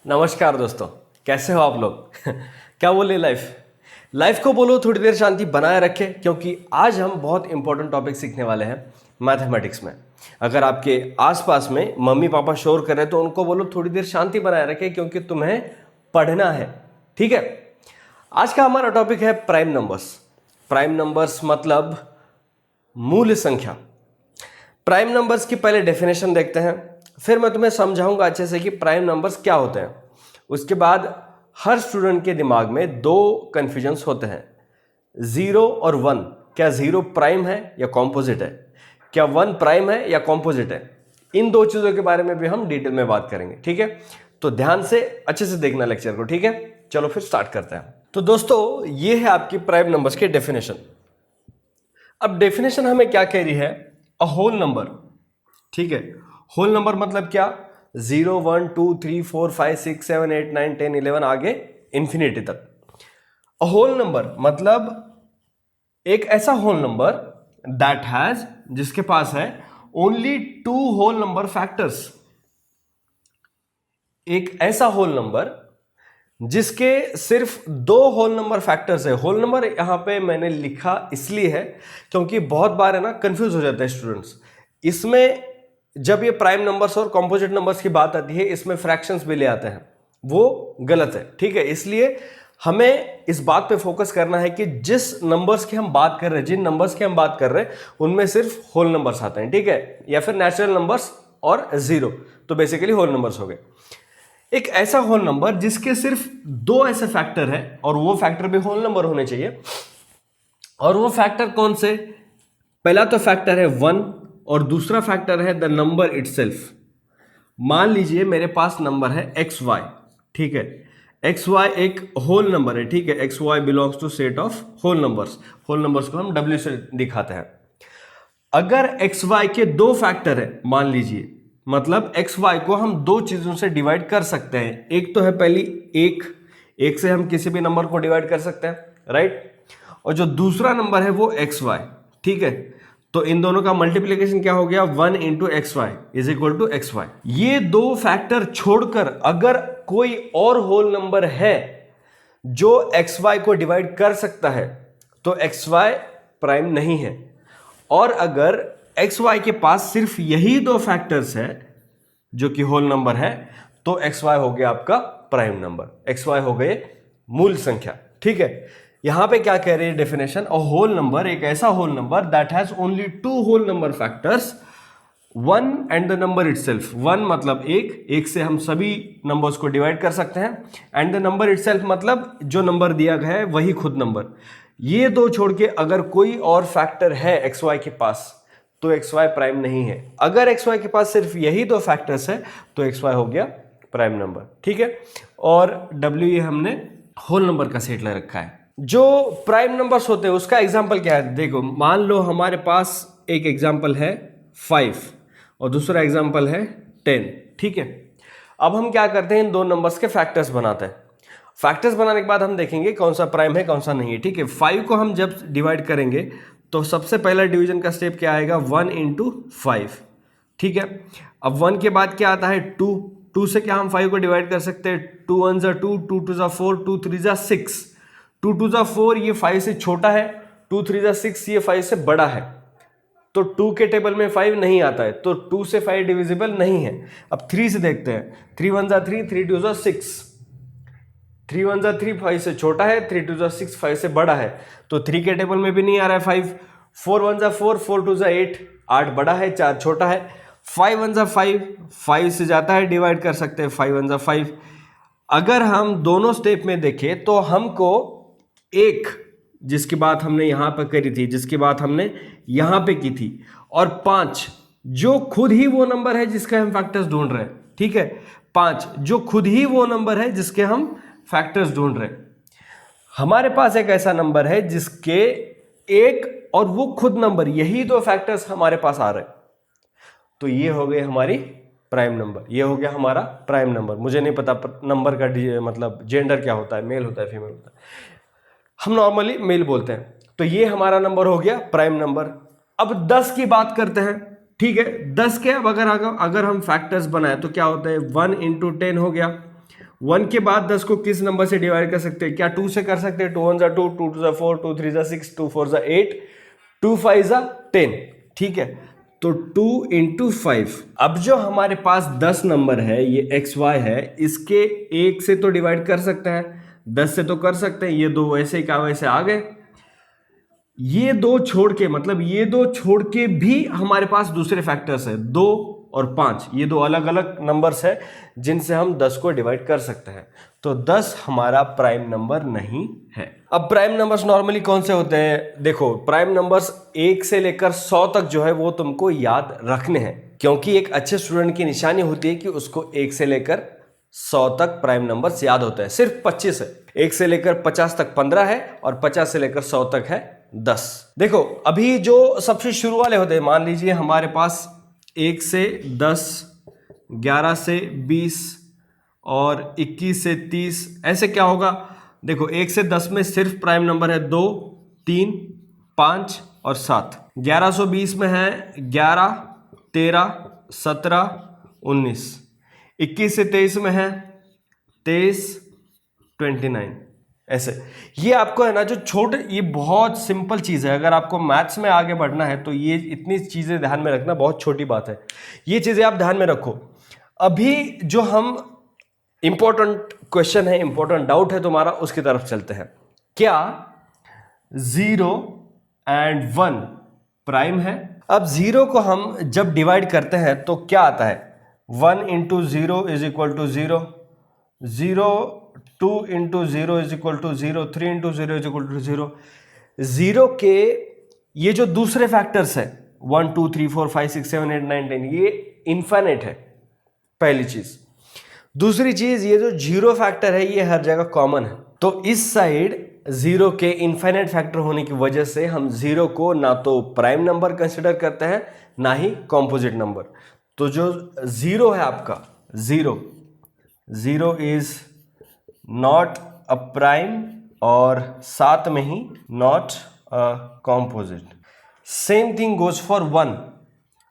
नमस्कार दोस्तों, कैसे हो आप लोग? क्या बोले लाइफ को बोलो थोड़ी देर शांति बनाए रखे, क्योंकि आज हम बहुत इंपॉर्टेंट टॉपिक सीखने वाले हैं मैथमेटिक्स में। अगर आपके आसपास में मम्मी पापा शोर कर रहे हैं तो उनको बोलो थोड़ी देर शांति बनाए रखे, क्योंकि तुम्हें पढ़ना है। ठीक है, आज का हमारा टॉपिक है प्राइम नंबर्स। प्राइम नंबर्स मतलब मूल संख्या। प्राइम नंबर्स की पहले डेफिनेशन देखते हैं, फिर मैं तुम्हें समझाऊंगा अच्छे से कि प्राइम नंबर्स क्या होते हैं। उसके बाद हर स्टूडेंट के दिमाग में दो कंफ्यूजन्स होते हैं, 0 और 1। क्या 0 प्राइम है या कॉम्पोजिट है? क्या 1 प्राइम है या कॉम्पोजिट है? इन दो चीज़ों के बारे में भी हम डिटेल में बात करेंगे। ठीक है, तो ध्यान से अच्छे से देखना लेक्चर को। ठीक है, चलो फिर स्टार्ट करते हैं। तो दोस्तों, ये है आपकी प्राइम नंबर्स की डेफिनेशन। अब डेफिनेशन हमें क्या कह रही है? A whole number. ठीक है, होल नंबर मतलब क्या? 0 1 2 3 4 5 6 7 8 9 10 11 आगे इंफिनिटी तक। अ होल नंबर मतलब एक ऐसा होल नंबर दैट हैज, जिसके पास है ओनली 2 होल नंबर फैक्टर्स। एक ऐसा होल नंबर जिसके सिर्फ 2 होल नंबर फैक्टर्स है। होल नंबर यहां पे मैंने लिखा इसलिए है क्योंकि बहुत बार है ना कंफ्यूज हो जाते हैं स्टूडेंट्स। इसमें जब ये प्राइम नंबर्स और कंपोजिट नंबर्स की बात आती है, इसमें फ्रैक्शंस भी ले आते हैं, वो गलत है। ठीक है, इसलिए हमें इस बात पे फोकस करना है कि जिस नंबर्स की हम बात कर रहे हैं, जिन नंबर्स की हम बात कर रहे हैं, उनमें सिर्फ होल नंबर्स आते हैं। ठीक है, या फिर नेचुरल नंबर्स और 0, तो बेसिकली होल नंबर्स हो गए। एक ऐसा होल नंबर जिसके सिर्फ 2 ऐसे फैक्टर है, और वो फैक्टर भी होल नंबर होने चाहिए। और वो फैक्टर कौन से? पहला तो फैक्टर है 1 और दूसरा फैक्टर है द नंबर इटसेल्फ। मान लीजिए मेरे पास नंबर है XY। ठीक है, XY एक होल नंबर है। ठीक है, XY belongs to set of whole numbers. Whole numbers को हम W से दिखाते हैं। अगर XY के 2 फैक्टर है मान लीजिए, मतलब XY को हम 2 चीजों से डिवाइड कर सकते हैं। एक तो है पहली एक से हम किसी भी नंबर को डिवाइड कर सकते हैं, राइट? और जो दूसरा नंबर है वो XY। ठीक है, तो इन दोनों का मल्टीप्लीकेशन क्या हो गया? 1 into XY is equal to XY। ये 2 फैक्टर छोड़कर अगर कोई और होल नंबर है जो XY को डिवाइड कर सकता है तो XY प्राइम नहीं है। और अगर XY के पास सिर्फ यही 2 फैक्टर्स है जो कि होल नंबर है, तो XY हो गया आपका प्राइम नंबर। XY हो गए मूल संख्या। ठीक है, यहां पे क्या कह रही है डेफिनेशन? अ होल नंबर एक ऐसा whole number that has only 2 whole number factors, 1 and the number itself. 1 मतलब एक से हम सभी नंबर्स को डिवाइड कर सकते हैं, एंड द नंबर इटसेल्फ मतलब जो नंबर दिया गया है वही खुद नंबर। ये 2 छोड़ के अगर कोई और फैक्टर है XY के पास तो XY प्राइम नहीं है। अगर XY के पास सिर्फ यही 2 फैक्टर्स है तो XY हो गया प्राइम नंबर। ठीक है, और W ये हमने होल नंबर का सेट ले रखा है। जो प्राइम नंबर्स होते हैं उसका एग्जांपल क्या है? देखो, मान लो हमारे पास एक एग्जांपल है 5 और दूसरा एग्जांपल है 10। ठीक है, अब हम क्या करते हैं? इन 2 नंबर्स के फैक्टर्स बनाते हैं। फैक्टर्स बनाने के बाद हम देखेंगे कौन सा प्राइम है कौन सा नहीं है। ठीक है, 5 को हम जब डिवाइड करेंगे तो सबसे पहला डिवीजन का स्टेप क्या आएगा? 1 इंटू 5। ठीक है, अब 1 के बाद क्या आता है? 2 से क्या हम 5 को डिवाइड कर सकते हैं? 2 1 जा 2, 2 2 जा 4, 2 3 जा 6, 2 2 जा 4 ये 5 से छोटा है, 2 3 जा 6 ये 5 से बड़ा है। तो 2 के टेबल में 5 नहीं आता है, तो 2 से 5 डिविजिबल नहीं है। अब 3 से देखते हैं। 3 1 जा 3, 3 2 जा 6, 3 1 जा 3 5 से छोटा है, 3 2 जा 6 5 से बड़ा है, तो 3 के टेबल में भी नहीं आ रहा है 5। 4 1 जा 4, 4 2 जा 8, 8 बड़ा है 4 छोटा है। 5 1 जा 5, 5 से जाता है डिवाइड कर सकते हैं, 5 1 जा 5। अगर हम दोनों स्टेप में देखें तो हमको एक, जिसकी बात हमने यहां पर करी थी, जिसकी बात हमने यहां पे की थी, और 5 जो खुद ही वो नंबर है जिसके हम फैक्टर्स ढूंढ रहे हैं। ठीक है, 5 जो खुद ही वो नंबर है जिसके हम फैक्टर्स ढूंढ रहे हैं। हमारे पास एक ऐसा नंबर है जिसके एक और वो खुद नंबर, यही 2 फैक्टर्स हमारे पास आ रहे हैं, तो ये हो गई हमारी प्राइम नंबर। ये हो गया हमारा प्राइम नंबर। मुझे नहीं पता नंबर का मतलब जेंडर क्या होता है, मेल होता है फीमेल होता है, हम नॉर्मली मेल बोलते हैं। तो ये हमारा नंबर हो गया प्राइम नंबर। अब 10 की बात करते हैं। ठीक है, 10 के अब अगर हम फैक्टर्स बनाए तो क्या होता है? 1 इंटू 10 हो गया, 1 के बाद 10 को किस नंबर से डिवाइड कर सकते हैं? क्या 2 से कर सकते हैं? 2 1 2, 2 2 4, 2 3 6, 2 4 8, 2 5 10। ठीक है, तो 2 into 5। अब जो हमारे पास 10 नंबर है, ये एक्स वाई है, इसके 1 से तो डिवाइड कर सकते हैं, 10 से तो कर सकते हैं। ये दो वैसे ही का वैसे आ गए। ये दो छोड़ के, मतलब ये दो छोड़ के भी हमारे पास दूसरे फैक्टर्स है, 2 और 5। ये दो अलग अलग नंबर्स है जिनसे हम 10 को डिवाइड कर सकते हैं। तो 10 हमारा प्राइम नंबर नहीं है। अब प्राइम नंबर्स नॉर्मली कौन से होते हैं? देखो, प्राइम नंबर्स 1 से लेकर 100 तक जो है वो तुमको याद रखने हैं, क्योंकि एक अच्छे स्टूडेंट की निशानी होती है कि उसको 1 से लेकर 100 तक प्राइम नंबर्स याद होते हैं। सिर्फ 25 है। 1 से लेकर 50 तक 15 है और 50 से लेकर 100 तक है 10। देखो, अभी जो सबसे शुरू वाले होते हैं, मान लीजिए हमारे पास 1 से 10, 11 से 20 और 21 से 30, ऐसे क्या होगा? देखो, 1 से 10 में सिर्फ प्राइम नंबर है 2, 3, 5 और 7। 1120 में है 11, 13, 17, 19। 21 से 23 में है 23, 29। ऐसे ये आपको है ना, जो छोटे, ये बहुत सिंपल चीज़ है। अगर आपको मैथ्स में आगे बढ़ना है तो ये इतनी चीज़ें ध्यान में रखना बहुत छोटी बात है। ये चीज़ें आप ध्यान में रखो। अभी जो हम इंपॉर्टेंट क्वेश्चन है, इंपॉर्टेंट डाउट है तुम्हारा, उसकी तरफ चलते हैं। क्या 0 and 1 प्राइम है? अब 0 को हम जब डिवाइड करते हैं तो क्या आता है? 1 into 0 is equal to 0, 0 2 into 0 is equal to 0, 3 into 0 is equal to 0। 0 के ये जो दूसरे फैक्टर्स है 1 2 3 4 5 6 7 8 9 10, ये इनफाइनाइट है, पहली चीज। दूसरी चीज, ये जो 0 फैक्टर है ये हर जगह कॉमन है। तो इस साइड 0 के इनफाइनाइट फैक्टर होने की वजह से हम 0 को ना तो प्राइम नंबर कंसिडर करते हैं ना ही कॉम्पोजिट नंबर। तो जो 0 है आपका, 0 इज नॉट अ प्राइम और साथ में ही not a composite. Same thing goes for 1।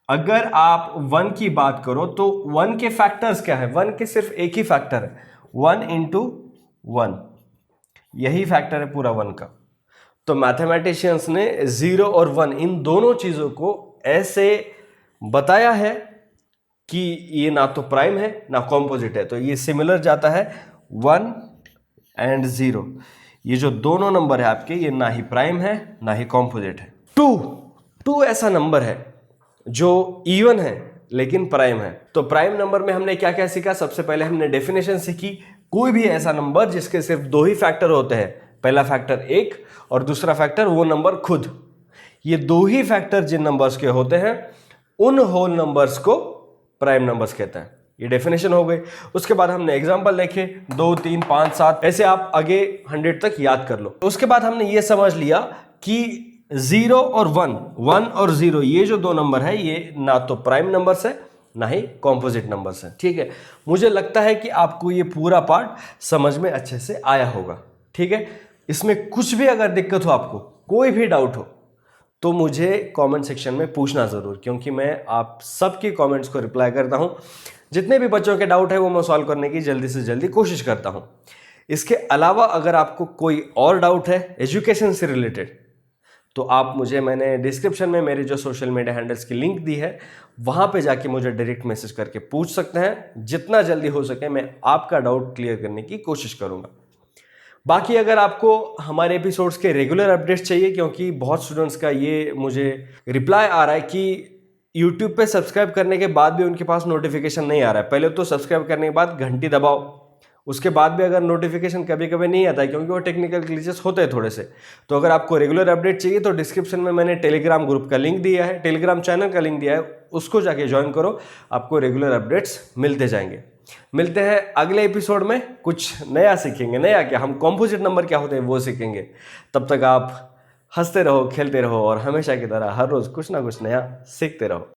अगर आप 1 की बात करो तो 1 के फैक्टर्स क्या है? 1 के सिर्फ एक ही फैक्टर है, 1 into 1, यही फैक्टर है पूरा 1 का। तो मैथमेटिशियंस ने 0 और 1 इन दोनों चीजों को ऐसे बताया है कि ये ना तो प्राइम है ना कॉम्पोजिट है। तो ये सिमिलर जाता है 1 and 0। ये जो दोनों नंबर है आपके, ये ना ही प्राइम है ना ही कॉम्पोजिट है। 2 ऐसा नंबर है जो इवन है लेकिन प्राइम है। तो प्राइम नंबर में हमने क्या क्या सीखा? सबसे पहले हमने डेफिनेशन सीखी। कोई भी ऐसा नंबर जिसके सिर्फ 2 ही फैक्टर होते हैं, पहला फैक्टर 1 और दूसरा फैक्टर वो नंबर खुद। ये 2 ही फैक्टर जिन नंबर्स के होते हैं उन होल नंबर्स को प्राइम नंबर्स कहते हैं। ये डेफिनेशन हो गई। उसके बाद हमने एग्जांपल देखे 2 3 5 7, ऐसे आप आगे 100 तक याद कर लो। उसके बाद हमने ये समझ लिया कि 0 और 1 और 0 ये जो दो नंबर है ये ना तो प्राइम नंबर्स है ना ही कॉम्पोजिट नंबर्स है। ठीक है, मुझे लगता है कि आपको ये पूरा पार्ट समझ में अच्छे से आया होगा। ठीक है, इसमें कुछ भी अगर दिक्कत हो, आपको कोई भी डाउट हो, तो मुझे कमेंट सेक्शन में पूछना ज़रूर, क्योंकि मैं आप सबकी कमेंट्स को रिप्लाई करता हूं। जितने भी बच्चों के डाउट है वो मैं सॉल्व करने की जल्दी से जल्दी कोशिश करता हूं। इसके अलावा अगर आपको कोई और डाउट है एजुकेशन से रिलेटेड, तो आप मुझे, मैंने डिस्क्रिप्शन में मेरे जो सोशल मीडिया हैंडल्स की लिंक दी है, वहां पे जाके मुझे डायरेक्ट मैसेज करके पूछ सकते हैं। जितना जल्दी हो सके मैं आपका डाउट क्लियर करने की कोशिश करूंगा। बाकी अगर आपको हमारे एपिसोड्स के रेगुलर अपडेट्स चाहिए, क्योंकि बहुत स्टूडेंट्स का ये मुझे रिप्लाई आ रहा है कि यूट्यूब पे सब्सक्राइब करने के बाद भी उनके पास नोटिफिकेशन नहीं आ रहा है। पहले तो सब्सक्राइब करने के बाद घंटी दबाओ, उसके बाद भी अगर नोटिफिकेशन कभी कभी नहीं आता है, क्योंकि वो टेक्निकल ग्लिचेस होते हैं थोड़े से। तो अगर आपको रेगुलर अपडेट चाहिए तो डिस्क्रिप्शन में मैंने टेलीग्राम ग्रुप का लिंक दिया है, टेलीग्राम चैनल का लिंक दिया है, उसको जाके ज्वाइन करो, आपको रेगुलर अपडेट्स मिलते जाएंगे। मिलते हैं अगले एपिसोड में, कुछ नया सीखेंगे। नया क्या, हम कॉम्पोजिट नंबर क्या होते हैं वो सीखेंगे। तब तक आप हंसते रहो, खेलते रहो और हमेशा की तरह हर रोज कुछ ना कुछ नया सीखते रहो।